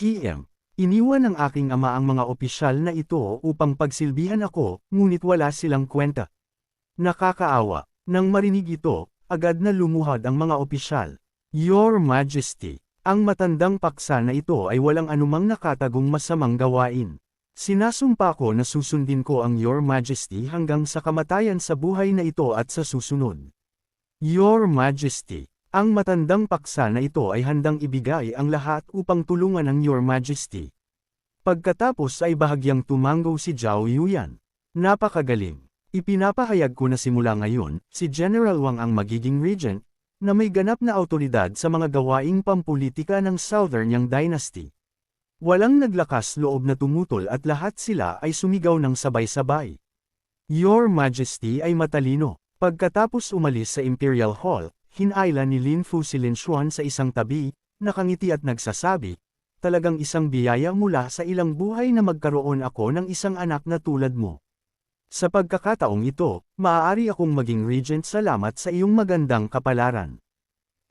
Hiem. Iniwan ng aking ama ang mga opisyal na ito upang pagsilbihan ako, ngunit wala silang kwenta. Nakakaawa. Nang marinig ito, agad na lumuhad ang mga opisyal. Your Majesty, ang matandang paksa na ito ay walang anumang nakatagong masamang gawain. Sinasumpa ko na susundin ko ang Your Majesty hanggang sa kamatayan sa buhay na ito at sa susunod. Your Majesty, ang matandang paksa na ito ay handang ibigay ang lahat upang tulungan ang Your Majesty. Pagkatapos ay bahagyang tumango si Zhao Yuyan. Napakagaling. Ipinapahayag ko na simula ngayon, si General Wang ang magiging regent, na may ganap na awtoridad sa mga gawaing pampulitika ng Southern Yang Dynasty. Walang naglakas loob na tumutol at lahat sila ay sumigaw ng sabay-sabay. Your Majesty ay matalino. Pagkatapos umalis sa Imperial Hall, hinayla ni Lin Fu si Lin Xuan sa isang tabi, nakangiti at nagsasabi, talagang isang biyaya mula sa ilang buhay na magkaroon ako ng isang anak na tulad mo. Sa pagkakataong ito, maaari akong maging regent salamat sa iyong magandang kapalaran.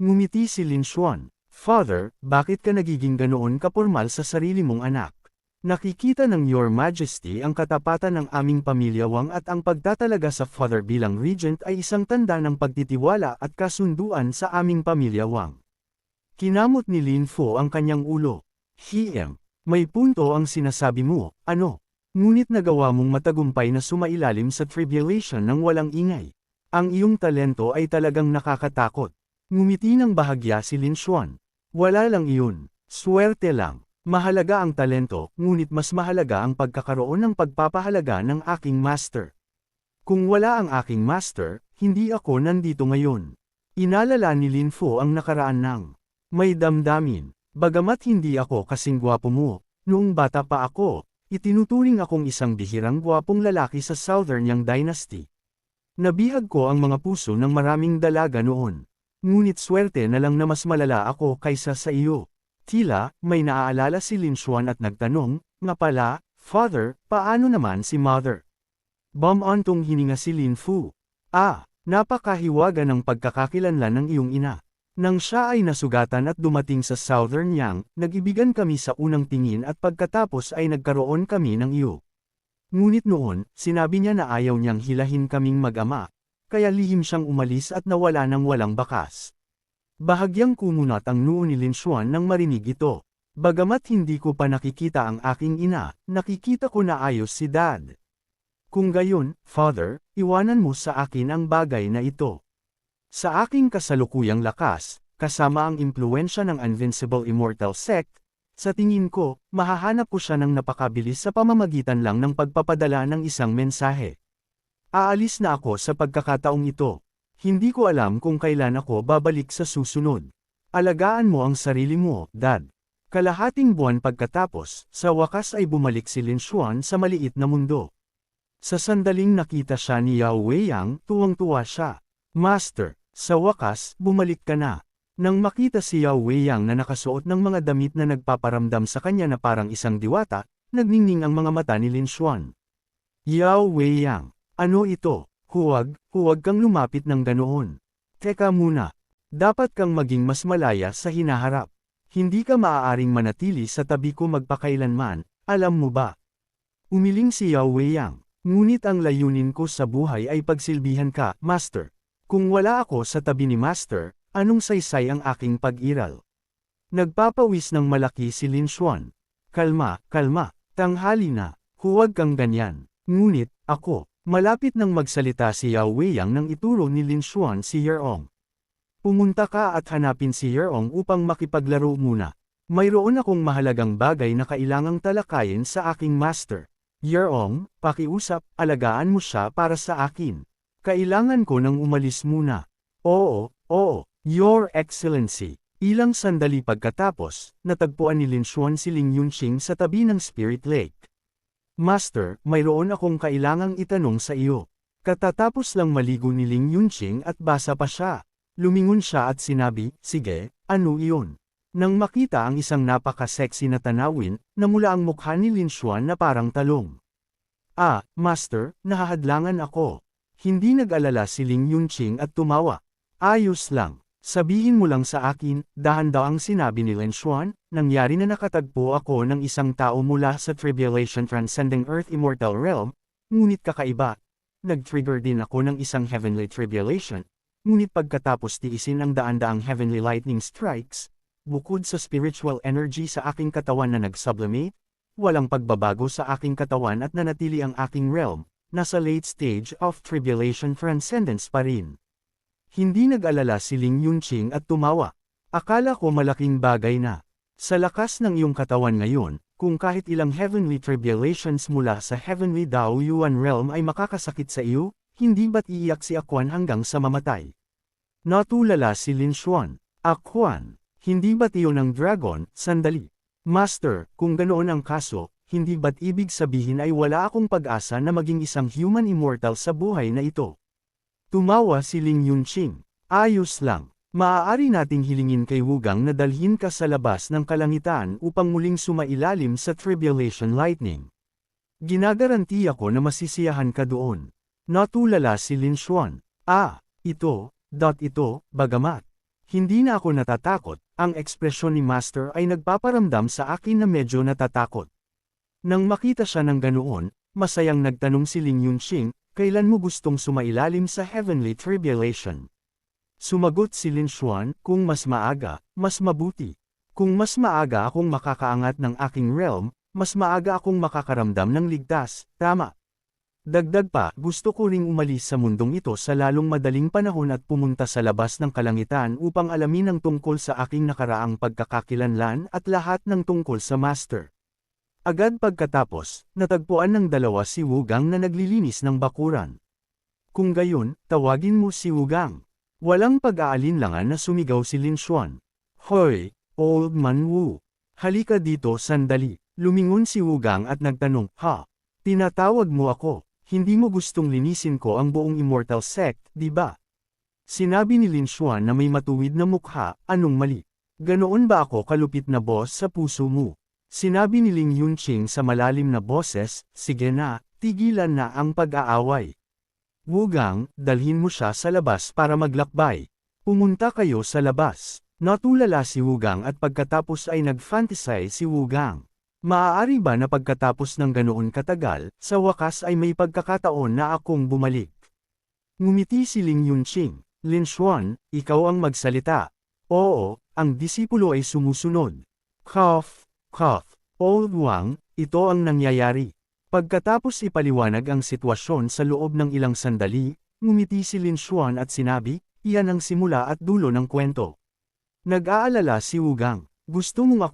Ngumiti si Lin Xuan. Father, bakit ka nagiging ganoon kapormal sa sarili mong anak? Nakikita ng Your Majesty ang katapatan ng aming pamilya Wang at ang pagtatalaga sa father bilang regent ay isang tanda ng pagtitiwala at kasunduan sa aming pamilya Wang. Kinamot ni Lin Fu ang kanyang ulo. Hiem, may punto ang sinasabi mo, ano? Ngunit nagawa mong matagumpay na sumailalim sa tribulation ng walang ingay. Ang iyong talento ay talagang nakakatakot. Ngumiti ng bahagya si Lin Xuan. Wala lang iyon. Swerte lang. Mahalaga ang talento, ngunit mas mahalaga ang pagkakaroon ng pagpapahalaga ng aking master. Kung wala ang aking master, hindi ako nandito ngayon. Inalala ni Lin Fu ang nakaraan ng may damdamin. Bagamat hindi ako kasing gwapo mo, noong bata pa ako, itinuturing akong isang bihirang gwapong lalaki sa Southern Yang Dynasty. Nabihag ko ang mga puso ng maraming dalaga noon. Ngunit swerte na lang na mas malala ako kaysa sa iyo. Tila, may naaalala si Lin Xuan at nagtanong, nga pala, Father, paano naman si Mother? Bumantong hininga si Lin Fu. Napakahiwaga ng pagkakakilanlan ng iyong ina. Nang siya ay nasugatan at dumating sa Southern Yang, nag-ibigan kami sa unang tingin at pagkatapos ay nagkaroon kami ng iyo. Ngunit noon, sinabi niya na ayaw niyang hilahin kaming mag-ama. Kaya lihim siyang umalis at nawala ng walang bakas. Bahagyang kumunat ang noo ni Lin Xuan nang marinig ito. Bagamat hindi ko pa nakikita ang aking ina, nakikita ko na ayos si Dad. Kung gayon, Father, iwanan mo sa akin ang bagay na ito. Sa aking kasalukuyang lakas, kasama ang impluensya ng Invincible Immortal Sect, sa tingin ko, mahahanap ko siya ng napakabilis sa pamamagitan lang ng pagpapadala ng isang mensahe. Aalis na ako sa pagkakataong ito. Hindi ko alam kung kailan ako babalik sa susunod. Alagaan mo ang sarili mo, Dad. Kalahating buwan pagkatapos, sa wakas ay bumalik si Lin Xuan sa maliit na mundo. Sa sandaling nakita siya ni Yao Weiyang, tuwang-tuwa siya. Master, sa wakas, bumalik ka na. Nang makita si Yao Weiyang na nakasuot ng mga damit na nagpaparamdam sa kanya na parang isang diwata, nagningning ang mga mata ni Lin Xuan. Yao Weiyang. Ano ito? Huwag kang lumapit ng ganoon. Teka muna. Dapat kang maging mas malaya sa hinaharap. Hindi ka maaaring manatili sa tabi ko magpakailanman, alam mo ba? Umiling si Yao Weiyang. Ngunit ang layunin ko sa buhay ay pagsilbihan ka, Master. Kung wala ako sa tabi ni Master, anong saysay ang aking pag-iral? Nagpapawis ng malaki si Lin Xuan. Kalma, tanghali na. Huwag kang ganyan. Ngunit, ako. Malapit nang magsalita si Yao Weiyang nang ituro ni Lin Xuan si Yerong. Pumunta ka at hanapin si Yerong upang makipaglaro muna. Mayroon akong mahalagang bagay na kailangang talakayin sa aking master. Yerong, pakiusap, alagaan mo siya para sa akin. Kailangan ko nang umalis muna. Oo, Your Excellency. Ilang sandali pagkatapos, natagpuan ni Lin Xuan si Ling Yunqing sa tabi ng Spirit Lake. Master, mayroon akong kailangang itanong sa iyo. Katatapos lang maligo ni Ling Yunqing at basa pa siya. Lumingon siya at sinabi, sige, ano iyon? Nang makita ang isang napaka-sexy na tanawin, namula ang mukha ni Lin Xuan na parang talong. Master, nahahadlangan ako. Hindi nag-alala si Ling Yunqing at tumawa. Ayos lang. Sabihin mo lang sa akin, dahan-dahang sinabi ni Lin Xuan, nangyari na nakatagpo ako ng isang tao mula sa Tribulation Transcending Earth Immortal Realm, ngunit kakaiba. Nag-trigger din ako ng isang Heavenly Tribulation, ngunit pagkatapos tiisin ang daan-daang Heavenly Lightning Strikes, bukod sa spiritual energy sa aking katawan na nag-sublimate, walang pagbabago sa aking katawan at nanatili ang aking realm, nasa late stage of Tribulation Transcendence pa rin. Hindi nag-alala si Ling Yunqing at tumawa. Akala ko malaking bagay na. Sa lakas ng iyong katawan ngayon, kung kahit ilang heavenly tribulations mula sa heavenly Dao Yuan realm ay makakasakit sa iyo, hindi ba't iiyak si Akuan hanggang sa mamatay? Natulala si Lin Xuan. Akuan, hindi ba't iyon ang dragon? Sandali. Master, kung ganoon ang kaso, hindi ba't ibig sabihin ay wala akong pag-asa na maging isang human immortal sa buhay na ito? Tumawa si Ling Yunqing. Ayos lang. Maaari nating hilingin kay Wugang na dalhin ka sa labas ng kalangitan upang muling sumailalim sa Tribulation Lightning. Ginagaranti ako na masisiyahan ka doon. Natulala si Lin Xuan. Ito, bagamat. Hindi na ako natatakot, ang ekspresyon ni Master ay nagpaparamdam sa akin na medyo natatakot. Nang makita siya ng ganoon, masayang nagtanong si Ling Yunqing, kailan mo gustong sumailalim sa Heavenly Tribulation? Sumagot si Lin Xuan, kung mas maaga, mas mabuti. Kung mas maaga akong makakaangat ng aking realm, mas maaga akong makakaramdam ng ligtas, tama. Dagdag pa, gusto ko ring umalis sa mundong ito sa lalong madaling panahon at pumunta sa labas ng kalangitan upang alamin ang tungkol sa aking nakaraang pagkakakilanlan at lahat ng tungkol sa Master. Agad pagkatapos, natagpuan ng dalawa si Wugang na naglilinis ng bakuran. Kung gayon, tawagin mo si Wugang. Walang pag-aalinlangan na sumigaw si Lin Xuan. Hoy, Old Man Wu. Halika dito sandali. Lumingon si Wugang at nagtanong, tinatawag mo ako, hindi mo gustong linisin ko ang buong Immortal Sect, di ba? Sinabi ni Lin Xuan na may matuwid na mukha, anong mali? Ganoon ba ako kalupit na boss sa puso mo? Sinabi ni Ling Yunqing sa malalim na boses, sige na, tigilan na ang pag-aaway. Wugang, dalhin mo siya sa labas para maglakbay. Pumunta kayo sa labas. Natulala si Wugang at pagkatapos ay nag-fantasize si Wugang. Maaari ba na pagkatapos ng ganoon katagal, sa wakas ay may pagkakataon na akong bumalik? Ngumiti si Ling Yunqing. Lin Xuan, ikaw ang magsalita. Oo, ang disipulo ay sumusunod. Cough. Old Wang, ito ang nangyayari. Pagkatapos ipaliwanag ang sitwasyon sa loob ng ilang sandali, ngumiti si Lin Xuan at sinabi, iyan ang simula at dulo ng kwento. Nag-aalala si Wugang, gusto mong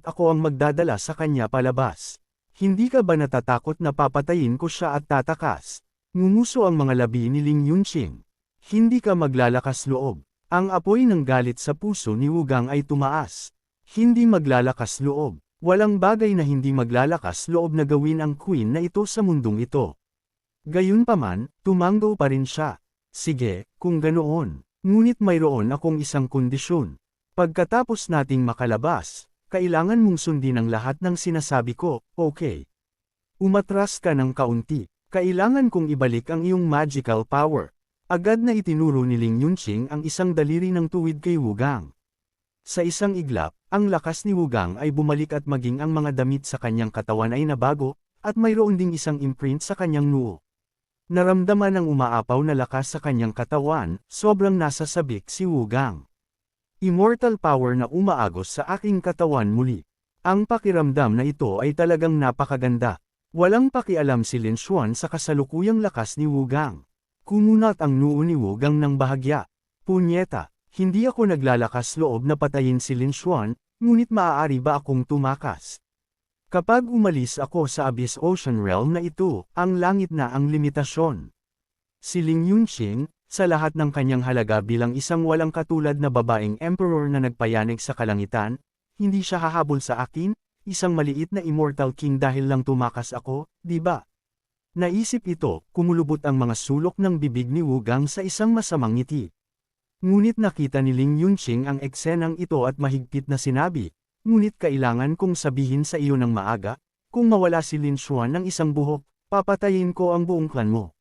ako ang magdadala sa kanya palabas. Hindi ka ba natatakot na papatayin ko siya at tatakas? Ngumuso ang mga labi ni Ling Yunqing. Hindi ka maglalakas loob. Ang apoy ng galit sa puso ni Wugang ay tumaas. Hindi maglalakas loob. Walang bagay na hindi maglalakas loob na gawin ang queen na ito sa mundong ito. Gayunpaman, tumango pa rin siya. Sige, kung ganoon. Ngunit mayroon akong isang kondisyon. Pagkatapos nating makalabas, kailangan mong sundin ang lahat ng sinasabi ko, okay? Umatras ka ng kaunti. Kailangan kong ibalik ang iyong magical power. Agad na itinuro ni Ling Yunqing ang isang daliri ng tuwid kay Wugang. Sa isang iglap, ang lakas ni Wugang ay bumalik at maging ang mga damit sa kanyang katawan ay nabago, at mayroon ding isang imprint sa kanyang noo. Naramdaman ang umaapaw na lakas sa kanyang katawan, sobrang nasasabik si Wugang. Immortal power na umaagos sa aking katawan muli. Ang pakiramdam na ito ay talagang napakaganda. Walang pakialam si Lin Xuan sa kasalukuyang lakas ni Wugang. Kumunat ang noo ni Wugang ng bahagya. Punyeta! Hindi ako naglalakas loob na patayin si Lin Xuan, ngunit maaari ba akong tumakas? Kapag umalis ako sa Abyss Ocean Realm na ito, ang langit na ang limitasyon. Si Ling Yunqing, sa lahat ng kanyang halaga bilang isang walang katulad na babaeng emperor na nagpayanig sa kalangitan, hindi siya hahabol sa akin, isang maliit na immortal king dahil lang tumakas ako, di ba? Naisip ito, kumulubot ang mga sulok ng bibig ni Wugang sa isang masamang ngiti. Ngunit nakita ni Ling Yunqing ang eksenang ito at mahigpit na sinabi, ngunit kailangan kong sabihin sa iyo ng maaga, kung mawala si Lin Xuan ng isang buhok, papatayin ko ang buong klan mo.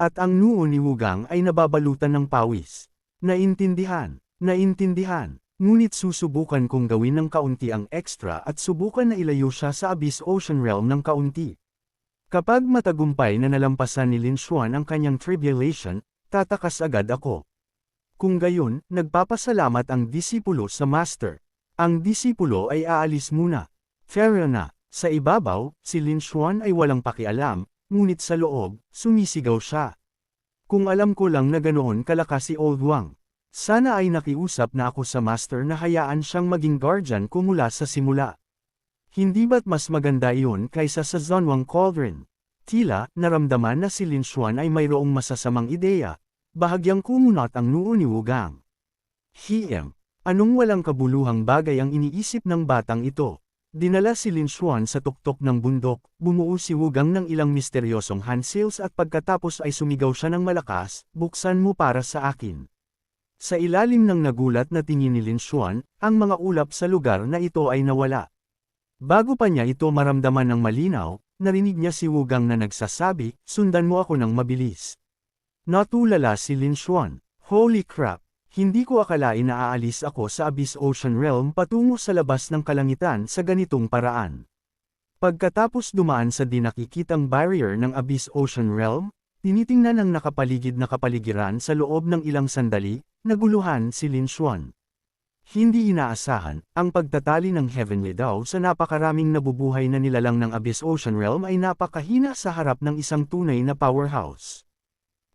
At ang noo ni Wugang ay nababalutan ng pawis. Naintindihan. Naintindihan. Ngunit susubukan kong gawin ng kaunti ang extra at subukan na ilayo siya sa Abyss Ocean Realm ng kaunti. Kapag matagumpay na nalampasan ni Lin Xuan ang kanyang tribulation, tatakas agad ako. Kung gayon, nagpapasalamat ang disipulo sa master. Ang disipulo ay aalis muna. Fair na. Sa ibabaw, si Lin Xuan ay walang pakialam, ngunit sa loob, sumisigaw siya. Kung alam ko lang na ganoon kalakas si Old Wang. Sana ay nakiusap na ako sa master na hayaan siyang maging guardian ko mula sa simula. Hindi ba't mas maganda iyon kaysa sa Zunwang Cauldron? Tila, naramdaman na si Lin Xuan ay mayroong masasamang ideya. Bahagyang kumunot ang noo ni Wugang. Anong walang kabuluhang bagay ang iniisip ng batang ito? Dinala si Lin Xuan sa tuktok ng bundok, bumuo si Wugang ng ilang misteryosong handsails at pagkatapos ay sumigaw siya ng malakas, buksan mo para sa akin. Sa ilalim ng nagulat na tingin ni Lin Xuan, ang mga ulap sa lugar na ito ay nawala. Bago pa niya ito maramdaman ng malinaw, narinig niya si Wugang na nagsasabi, sundan mo ako ng mabilis. Natulala si Lin Xuan. Holy crap! Hindi ko akalain na aalis ako sa Abyss Ocean Realm patungo sa labas ng kalangitan sa ganitong paraan. Pagkatapos dumaan sa di nakikitang barrier ng Abyss Ocean Realm, tinitingnan ang nakapaligid na kapaligiran sa loob ng ilang sandali, naguluhan si Lin Xuan. Hindi inaasahan, ang pagtatali ng Heavenly Dao sa napakaraming nabubuhay na nilalang ng Abyss Ocean Realm ay napakahina sa harap ng isang tunay na powerhouse.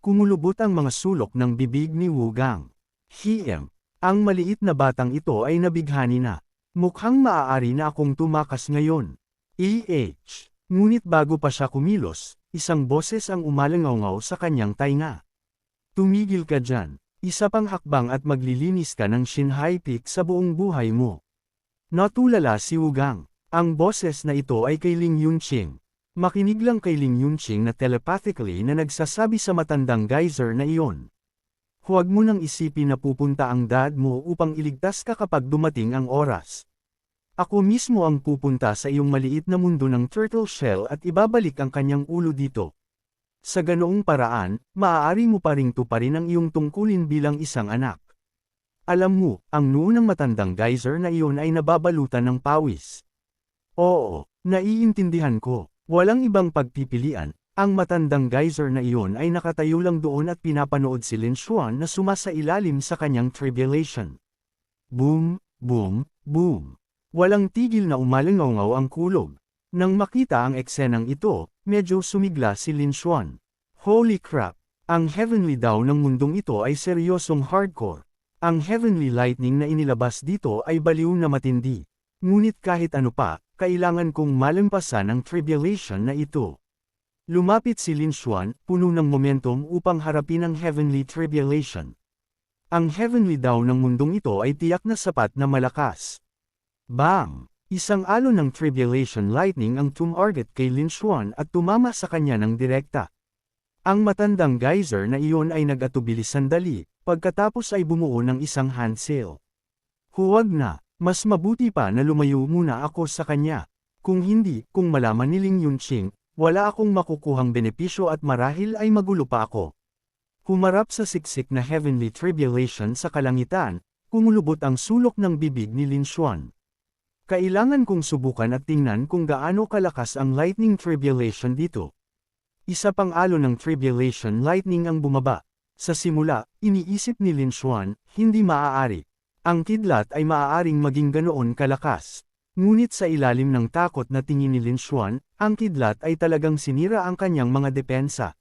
Kumulubot ang mga sulok ng bibig ni Wugang. Ang maliit na batang ito ay nabighani na. Mukhang maaari na akong tumakas ngayon. Ngunit bago pa siya kumilos, isang boses ang umalangaw sa kanyang tainga. Tumigil ka dyan. Isa pang hakbang at maglilinis ka ng Shinhai Peak sa buong buhay mo. Natulala si Wugang. Ang boses na ito ay kay Ling Yunqing. Makinig lang kay Ling Yunqing na telepathically na nagsasabi sa matandang geyser na iyon. Huwag mo nang isipin na pupunta ang dad mo upang iligtas ka kapag dumating ang oras. Ako mismo ang pupunta sa iyong maliit na mundo ng turtle shell at ibabalik ang kanyang ulo dito. Sa ganoong paraan, maaari mo pa ring tuparin ang iyong tungkulin bilang isang anak. Alam mo, ang noo ng matandang geyser na iyon ay nababalutan ng pawis. Oo, naiintindihan ko. Walang ibang pagpipilian. Ang matandang geyser na iyon ay nakatayo lang doon at pinapanood si Lin Xuan na sumasailalim sa kanyang tribulation. Boom, boom, boom. Walang tigil na umalangaw ang kulog. Nang makita ang eksenang ito, medyo sumigla si Lin Xuan. Holy crap! Ang Heavenly Dao ng mundong ito ay seryosong hardcore. Ang Heavenly Lightning na inilabas dito ay baliw na matindi. Ngunit kahit ano pa, kailangan kong malampasan ang tribulation na ito. Lumapit si Lin Xuan, puno ng momentum upang harapin ang Heavenly Tribulation. Ang Heavenly Dao ng mundong ito ay tiyak na sapat na malakas. Bang! Isang alon ng Tribulation Lightning ang tumarget kay Lin Xuan at tumama sa kanya ng direkta. Ang matandang geyser na iyon ay nag-atubili sandali, pagkatapos ay bumuo ng isang handsail. Huwag na, mas mabuti pa na lumayo muna ako sa kanya. Kung hindi, kung malaman ni Ling Yunqing, wala akong makukuhang benepisyo at marahil ay magulo pa ako. Humarap sa siksik na Heavenly Tribulation sa kalangitan, kumulubot ang sulok ng bibig ni Lin Xuan. Kailangan kong subukan at tingnan kung gaano kalakas ang lightning tribulation dito. Isa pang alon ng tribulation lightning ang bumaba. Sa simula, iniisip ni Lin Xuan, hindi maaari. Ang kidlat ay maaaring maging ganoon kalakas. Ngunit sa ilalim ng takot na tingin ni Lin Xuan, ang kidlat ay talagang sinira ang kanyang mga depensa.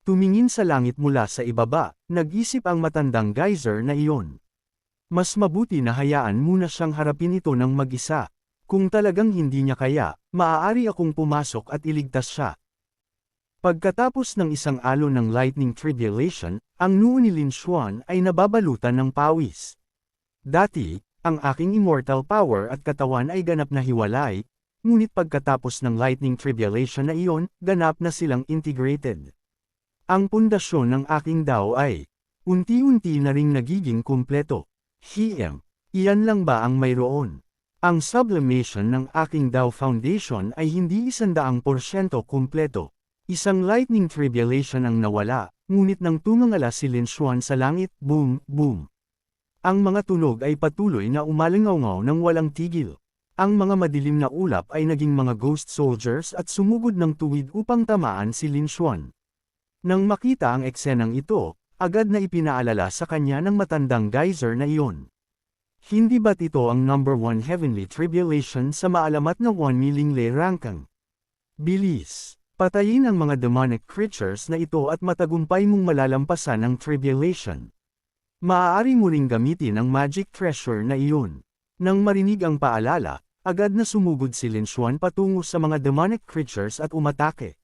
Tumingin sa langit mula sa ibaba, nag-isip ang matandang geyser na iyon. Mas mabuti na hayaan muna siyang harapin ito ng mag-isa. Kung talagang hindi niya kaya, maaari akong pumasok at iligtas siya. Pagkatapos ng isang alon ng lightning tribulation, ang noo ni Lin Xuan ay nababalutan ng pawis. Dati, ang aking immortal power at katawan ay ganap na hiwalay, ngunit pagkatapos ng lightning tribulation na iyon, ganap na silang integrated. Ang pundasyon ng aking Dao ay unti-unti na ring nagiging kumpleto. Iyan lang ba ang mayroon? Ang sublimation ng aking Dao Foundation ay hindi 100% kumpleto. Isang lightning tribulation ang nawala, ngunit nang tumangala si Lin Xuan sa langit, boom, boom. Ang mga tunog ay patuloy na umalingaw ng walang tigil. Ang mga madilim na ulap ay naging mga ghost soldiers at sumugod ng tuwid upang tamaan si Lin Xuan. Nang makita ang eksenang ito, agad na ipinaalala sa kanya ng matandang geyser na iyon. Hindi ba't ito ang number 1 heavenly tribulation sa maalamat na 1 Milingle Rangkang? Bilis! Patayin ang mga demonic creatures na ito at matagumpay mong malalampasan ang tribulation. Maaari mo ring gamitin ang magic treasure na iyon. Nang marinig ang paalala, agad na sumugod si Lin Xuan patungo sa mga demonic creatures at umatake.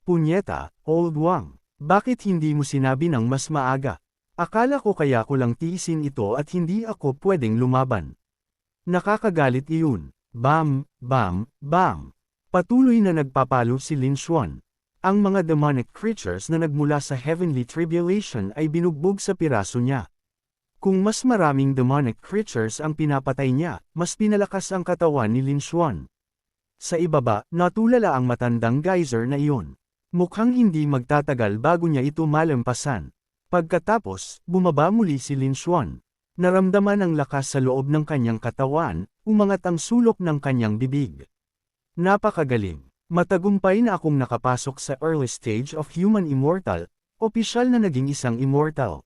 Punyeta, Old Wang, bakit hindi mo sinabi ng mas maaga? Akala ko kaya ko lang tiisin ito at hindi ako pwedeng lumaban. Nakakagalit iyon. Bam, bam, bam. Patuloy na nagpapalo si Lin Xuan. Ang mga demonic creatures na nagmula sa heavenly tribulation ay binugbog sa piraso niya. Kung mas maraming demonic creatures ang pinapatay niya, mas pinalakas ang katawan ni Lin Xuan. Sa ibaba, natulala ang matandang geyser na iyon. Mukhang hindi magtatagal bago niya ito malampasan. Pagkatapos, bumaba muli si Lin Xuan. Naramdaman ang lakas sa loob ng kanyang katawan, umangat ang sulok ng kanyang bibig. Napakagaling. Matagumpay na akong nakapasok sa early stage of human immortal, opisyal na naging isang immortal.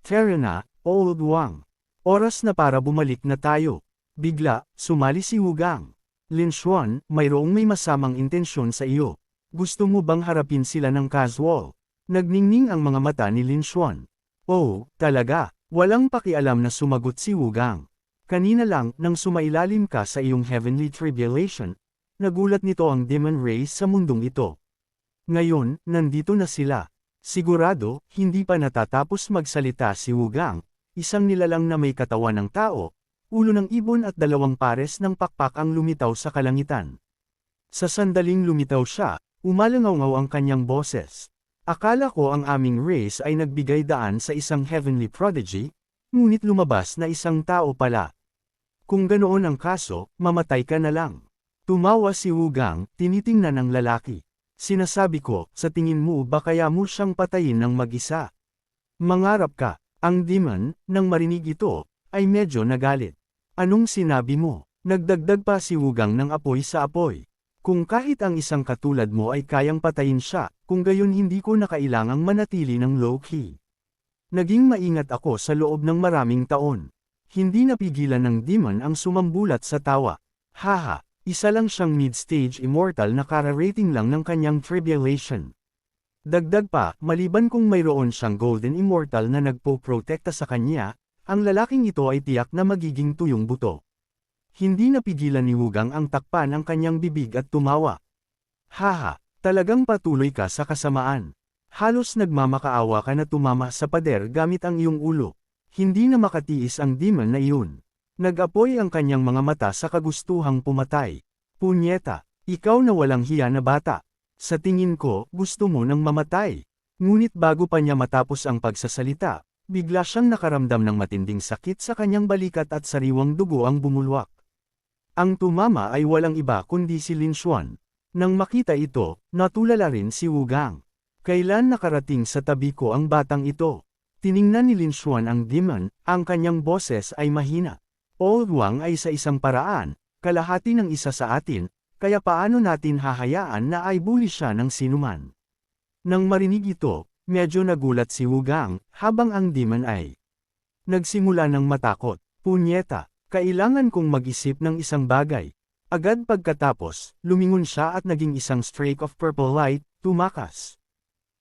Tara na, Old Wang. Oras na para bumalik na tayo. Bigla, sumali si Wu Gang. Lin Xuan, mayroong may masamang intensyon sa iyo. Gusto mo bang harapin sila ng casual? Nagningning ang mga mata ni Lin Xuan. Oh, talaga, walang pakialam na sumagot si Wu Gang. Kanina lang, nang sumailalim ka sa iyong heavenly tribulation, nagulat nito ang demon race sa mundong ito. Ngayon, nandito na sila. Sigurado, hindi pa natatapos magsalita si Wu Gang, isang nilalang na may katawan ng tao, ulo ng ibon at 2 pares ng pakpak ang lumitaw sa kalangitan. Sa sandaling lumitaw siya, umalangaw ang kanyang boses. Akala ko ang aming race ay nagbigay daan sa isang heavenly prodigy, ngunit lumabas na isang tao pala. Kung ganoon ang kaso, mamatay ka na lang. Tumawa si Wu Gang, tinitingnan ng lalaki. Sinasabi ko, sa tingin mo ba kaya mo siyang patayin ng mag-isa? Mangarap ka. Ang demon, nang marinig ito, ay medyo nagalit. Anong sinabi mo? Nagdagdag pa si Wu Gang ng apoy sa apoy. Kung kahit ang isang katulad mo ay kayang patayin siya, kung gayon hindi ko na kailangang manatili ng low-key. Naging maingat ako sa loob ng maraming taon. Hindi napigilan ng demon ang sumambulat sa tawa. Haha, isa lang siyang mid-stage immortal na kararating lang ng kanyang tribulation. Dagdag pa, maliban kung mayroon siyang golden immortal na nagpo-protekta sa kanya, ang lalaking ito ay tiyak na magiging tuyong buto. Hindi napigilan ni Wu Gang ang takpan ang kanyang bibig at tumawa. Haha, talagang patuloy ka sa kasamaan. Halos nagmamakaawa ka na tumama sa pader gamit ang iyong ulo. Hindi na makatiis ang demon na iyon. Nag-apoy ang kanyang mga mata sa kagustuhang pumatay. Punyeta, ikaw na walang hiya na bata. Sa tingin ko, gusto mo nang mamatay. Ngunit bago pa niya matapos ang pagsasalita, bigla siyang nakaramdam ng matinding sakit sa kanyang balikat at sariwang dugo ang bumulwak. Ang tumama ay walang iba kundi si Lin Xuan. Nang makita ito, natulala rin si Wu Gang. Kailan nakarating sa tabi ko ang batang ito? Tiningnan ni Lin Xuan ang demon, ang kanyang boses ay mahina. Old Wang ay sa isang paraan, kalahati ng isa sa atin, kaya paano natin hahayaan na ay bully siya ng sinuman? Nang marinig ito, medyo nagulat si Wu Gang, habang ang demon ay nagsimula ng matakot. Punyeta, kailangan kong mag-isip ng isang bagay. Agad pagkatapos, lumingon siya at naging isang streak of purple light, tumakas.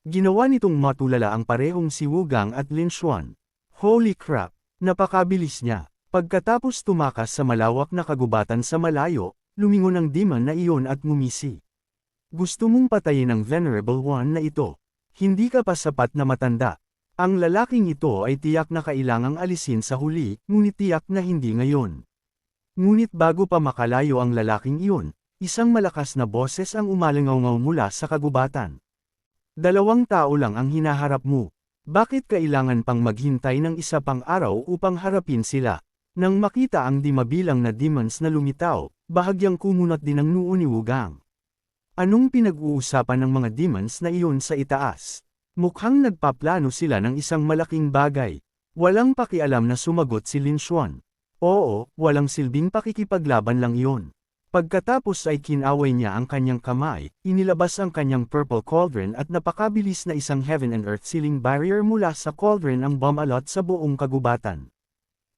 Ginawa nitong matulala ang parehong si Wu Gang at Lin Xuan. Holy crap! Napakabilis niya. Pagkatapos tumakas sa malawak na kagubatan sa malayo, lumingon ang demon na iyon at ngumisi. Gusto mong patayin ang Venerable One na ito. Hindi ka pa sapat na matanda. Ang lalaking ito ay tiyak na kailangang alisin sa huli, ngunit tiyak na hindi ngayon. Ngunit bago pa makalayo ang lalaking iyon, isang malakas na boses ang umalingaw mula sa kagubatan. 2 tao lang ang hinaharap mo. Bakit kailangan pang maghintay ng isa pang araw upang harapin sila? Nang makita ang 5 bilang na demons na lumitaw, bahagyang kumunat din ang noo ni Wu Gang. Anong pinag-uusapan ng mga demons na iyon sa itaas? Mukhang nagpaplano sila ng isang malaking bagay. Walang pakialam na sumagot si Lin Xuan. Oo, walang silbing pakikipaglaban lang iyon. Pagkatapos ay kinaway niya ang kanyang kamay, inilabas ang kanyang purple cauldron at napakabilis na isang heaven and earth sealing barrier mula sa cauldron ang bumalot sa buong kagubatan.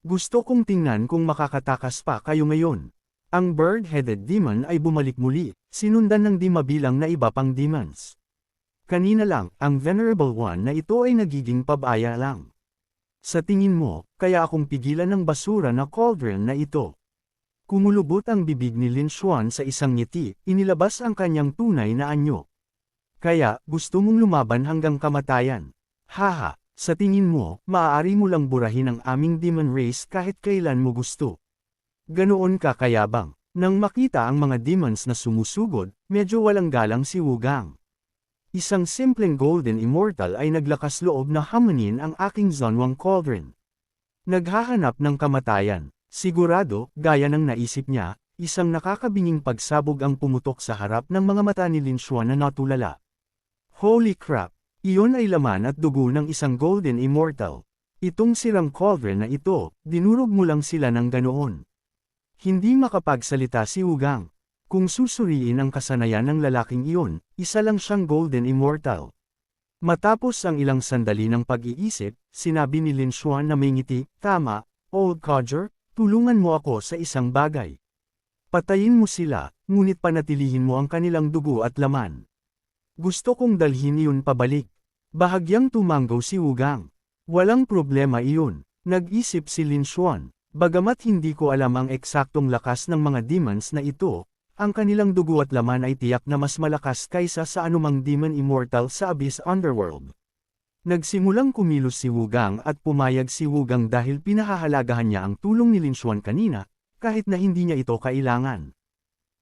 Gusto kong tingnan kung makakatakas pa kayo ngayon. Ang bird-headed demon ay bumalik muli, sinundan ng di mabilang na iba pang demons. Kanina lang, ang Venerable One na ito ay nagiging pabaya lang. Sa tingin mo, kaya akong pigilan ng basura na cauldron na ito. Kumulubot ang bibig ni Lin Xuan sa isang ngiti, inilabas ang kanyang tunay na anyo. Kaya, gusto mong lumaban hanggang kamatayan. Haha, sa tingin mo, maaari mo lang burahin ang aming demon race kahit kailan mo gusto. Ganoon ka kayabang. Nang makita ang mga demons na sumusugod, medyo walang galang si Wu Gang. Isang simpleng golden immortal ay naglakas loob na hamunin ang aking Zunwang Cauldron. Naghahanap ng kamatayan. Sigurado, gaya ng naisip niya, isang nakakabinging pagsabog ang pumutok sa harap ng mga mata ni Lin Xuan na natulala. Holy crap! Iyon ay laman at dugo ng isang golden immortal. Itong sirang cauldron na ito, dinurog mo lang sila ng ganoon. Hindi makapagsalita si Wu Gang. Kung susuriin ang kasanayan ng lalaking iyon, isa lang siyang golden immortal. Matapos ang ilang sandali ng pag-iisip, sinabi ni Lin Xuan na may ngiti, "Tama, Old Codger, tulungan mo ako sa isang bagay. Patayin mo sila, ngunit panatilihin mo ang kanilang dugo at laman. Gusto kong dalhin iyon pabalik." Bahagyang tumanggo si Wu Gang. Walang problema iyon, nag-isip si Lin Xuan. Bagamat hindi ko alam ang eksaktong lakas ng mga demons na ito, ang kanilang dugo at laman ay tiyak na mas malakas kaysa sa anumang demon immortal sa Abyss Underworld. Nagsimulang kumilos si Wu Gang at pumayag si Wu Gang dahil pinahahalagahan niya ang tulong ni Lin Xuan kanina, kahit na hindi niya ito kailangan.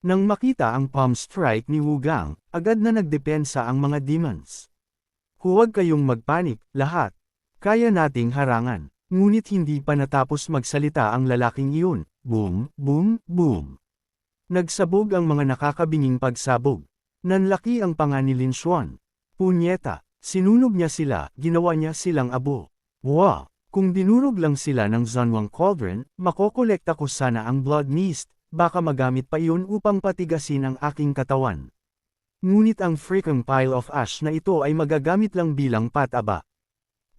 Nang makita ang palm strike ni Wu Gang, agad na nagdepensa ang mga demons. Huwag kayong magpanik, lahat. Kaya nating harangan. Ngunit hindi pa natapos magsalita ang lalaking iyon. Boom, boom, boom. Nagsabog ang mga nakakabinging pagsabog. Nanlaki ang panga ni Lin Xuan. Punyeta. Sinunog niya sila, ginawa niya silang abo. Wow! Kung dinurog lang sila ng Zunwang Cauldron, makokolekta ko sana ang blood mist, baka magamit pa iyon upang patigasin ang aking katawan. Ngunit ang freaking pile of ash na ito ay magagamit lang bilang pataba.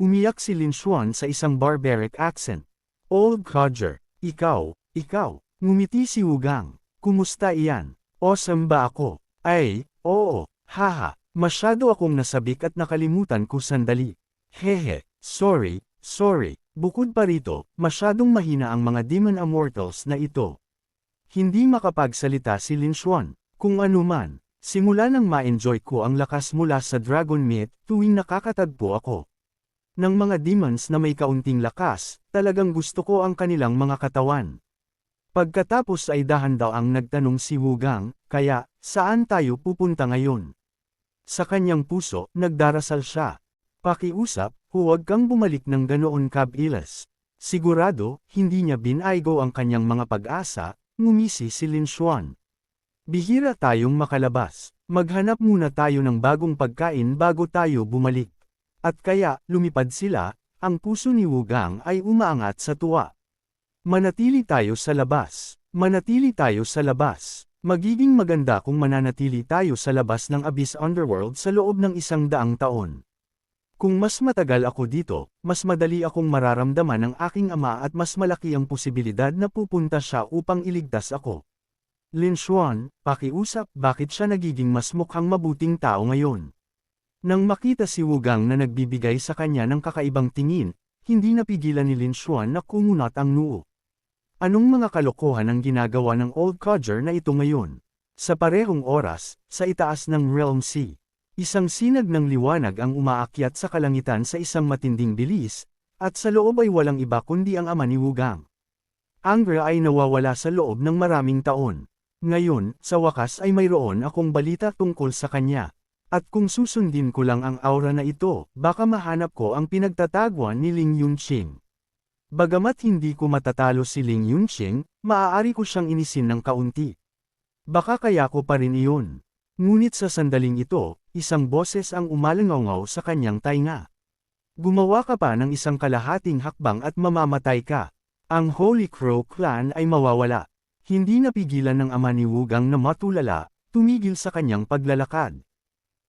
Umiyak si Lin Xuan sa isang barbaric accent. Old Codger, ikaw, ngumiti si Wu Gang. Kumusta iyan? Awesome ba ako? Ay, oo, haha. Masyado akong nasabik at nakalimutan ko sandali. Hehe, sorry. Bukod pa rito, masyadong mahina ang mga demon immortals na ito. Hindi makapagsalita si Lin Xuan. Kung ano man, simula nang ma-enjoy ko ang lakas mula sa dragon meat tuwing nakakatagpo ako. Ng mga demons na may kaunting lakas, talagang gusto ko ang kanilang mga katawan. Pagkatapos ay dahan-daang nagtanong si Wu Gang, kaya, saan tayo pupunta ngayon? Sa kanyang puso, nagdarasal siya. Pakiusap, huwag kang bumalik ng ganoon kabilis. Sigurado, hindi niya binaygo ang kanyang mga pag-asa, ngumisi si Lin Xuan. Bihira tayong makalabas. Maghanap muna tayo ng bagong pagkain bago tayo bumalik. At kaya, lumipad sila, ang puso ni Wu Gang ay umaangat sa tuwa. Manatili tayo sa labas. Magiging maganda kung mananatili tayo sa labas ng Abyss Underworld sa loob ng 100 taon. Kung mas matagal ako dito, mas madali akong mararamdaman ang aking ama at mas malaki ang posibilidad na pupunta siya upang iligtas ako. Lin Xuan, pakiusap, bakit siya nagiging mas mukhang mabuting tao ngayon? Nang makita si Wu Gang na nagbibigay sa kanya ng kakaibang tingin, hindi napigilan ni Lin Xuan na kumunat ang noo. Anong mga kalokohan ang ginagawa ng Old Codger na ito ngayon? Sa parehong oras, sa itaas ng Realm Sea, isang sinag ng liwanag ang umaakyat sa kalangitan sa isang matinding bilis, at sa loob ay walang iba kundi ang ama ni Wu Gang. Angra ay nawawala sa loob ng maraming taon. Ngayon, sa wakas ay mayroon akong balita tungkol sa kanya. At kung susundin ko lang ang aura na ito, baka mahanap ko ang pinagtataguan ni Ling Yunqing. Bagamat hindi ko matatalo si Ling Yunqing, maaari ko siyang inisin ng kaunti. Baka kaya ko pa rin iyon. Ngunit sa sandaling ito, isang boses ang umalangaw sa kanyang tainga. Gumawa ka pa ng isang kalahating hakbang at mamamatay ka. Ang Holy Crow Clan ay mawawala. Hindi napigilan ng ama ni Wugang na matulala, tumigil sa kanyang paglalakad.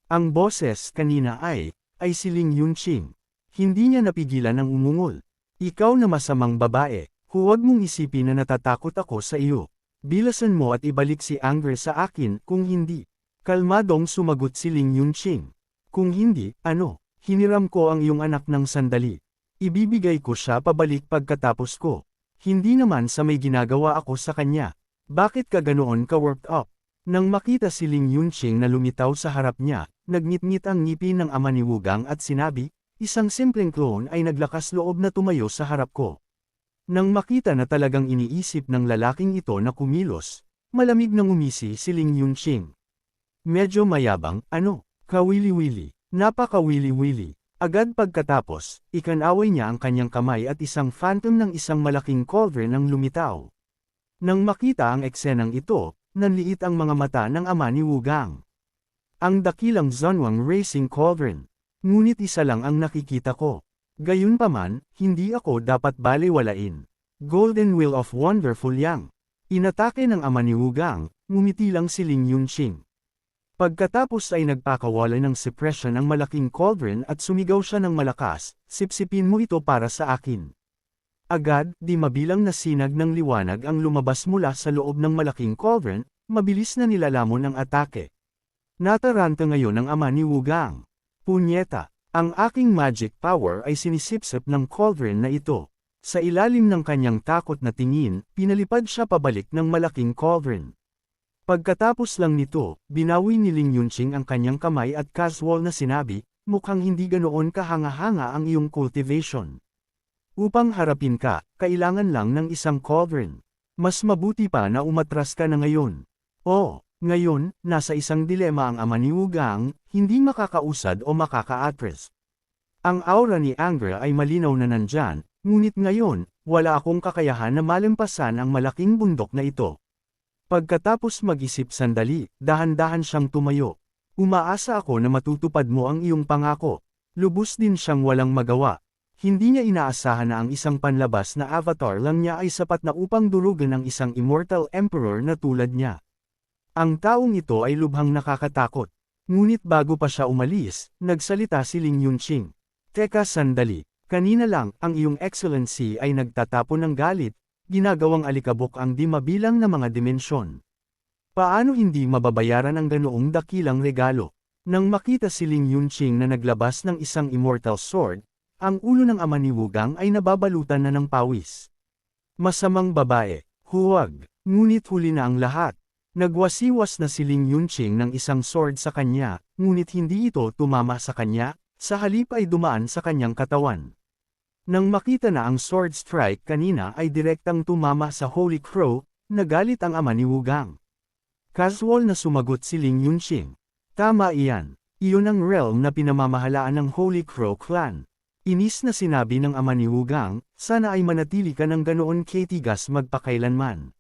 Ang boses kanina ay si Ling Yunqing. Hindi niya napigilan ng umungol. Ikaw na masamang babae, huwag mong isipin na natatakot ako sa iyo. Bilasan mo at ibalik si Angre sa akin kung hindi. Kalmadong sumagot si Ling Yunqing. Kung hindi, ano? Hiniram ko ang iyong anak ng sandali. Ibibigay ko siya pabalik pagkatapos ko. Hindi naman sa may ginagawa ako sa kanya. Bakit ka ganoon ka-worked up? Nang makita si Ling Yunqing na lumitaw sa harap niya, nagngit-ngit ang ngipin ng ama ni Wugang at sinabi, isang simpleng clone ay naglakas loob na tumayo sa harap ko. Nang makita na talagang iniisip ng lalaking ito na kumilos, malamig nang umisi si Ling Yunqing. Medyo mayabang, ano? Kawili-wili. Napakawili-wili. Agad pagkatapos, ikanaway niya ang kanyang kamay at isang phantom ng isang malaking cauldron ang lumitaw. Nang makita ang eksenang ito, nanliit ang mga mata ng ama ni Wugang. Ang dakilang Zunwang Racing Cauldron. Ngunit isa lang ang nakikita ko. Gayunpaman, hindi ako dapat balewalain. Golden Wheel of Wonderful Yang. Inatake ng ama ni Wugang, ngumiti lang si Ling Yunqing. Pagkatapos ay nagpakawala ng suppression ang malaking cauldron at sumigaw siya ng malakas, sipsipin mo ito para sa akin. Agad, di mabilang na sinag ng liwanag ang lumabas mula sa loob ng malaking cauldron, mabilis na nilalamon ang atake. Nataranta ngayon ang ama ni Wugang. Punyeta, ang aking magic power ay sinisipsip ng cauldron na ito. Sa ilalim ng kanyang takot na tingin, pinalipad siya pabalik ng malaking cauldron. Pagkatapos lang nito, binawi ni Ling Yunqing ang kanyang kamay at casual na sinabi, mukhang hindi ganoon kahanga-hanga ang iyong cultivation. Upang harapin ka, kailangan lang ng isang cauldron. Mas mabuti pa na umatras ka na ngayon. Oh, ngayon, nasa isang dilema ang ama ni Wugang, hindi makakausad o makaka-address. Ang aura ni Angre ay malinaw na nandyan, ngunit ngayon, wala akong kakayahan na malampasan ang malaking bundok na ito. Pagkatapos mag-isip sandali, dahan-dahan siyang tumayo. Umaasa ako na matutupad mo ang iyong pangako. Lubos din siyang walang magawa. Hindi niya inaasahan na ang isang panlabas na avatar lang niya ay sapat na upang durugan ang isang immortal emperor na tulad niya. Ang taong ito ay lubhang nakakatakot. Ngunit bago pa siya umalis, nagsalita si Ling Yunqing. Teka sandali, kanina lang, ang iyong excellency ay nagtatapon ng galit, ginagawang alikabok ang di mabilang na mga dimensyon. Paano hindi mababayaran ang ganoong dakilang regalo? Nang makita si Ling Yunqing na naglabas ng isang immortal sword, ang ulo ng ama ni Wugang ay nababalutan na ng pawis. Masamang babae, huwag, ngunit huli na ang lahat. Nagwasiwas na si Ling Yunqing ng isang sword sa kanya, ngunit hindi ito tumama sa kanya, sa halip ay dumaan sa kanyang katawan. Nang makita na ang sword strike kanina ay direktang tumama sa Holy Crow, nagalit ang ama ni Wugang. Casual na sumagot si Ling Yunqing. Tama iyan. Iyon ang realm na pinamamahalaan ng Holy Crow Clan. Inis na sinabi ng ama ni Wugang, sana ay manatili ka ng ganoon katigas magpakailanman.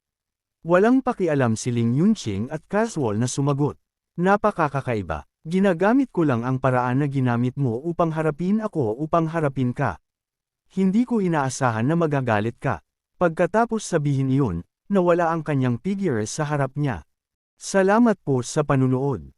Walang pakialam si Ling Yunqing at casual na sumagot. Napakakakaiba. Ginagamit ko lang ang paraan na ginamit mo upang harapin ako upang harapin ka. Hindi ko inaasahan na magagalit ka. Pagkatapos sabihin iyon, nawala ang kanyang figure sa harap niya. Salamat po sa panunood.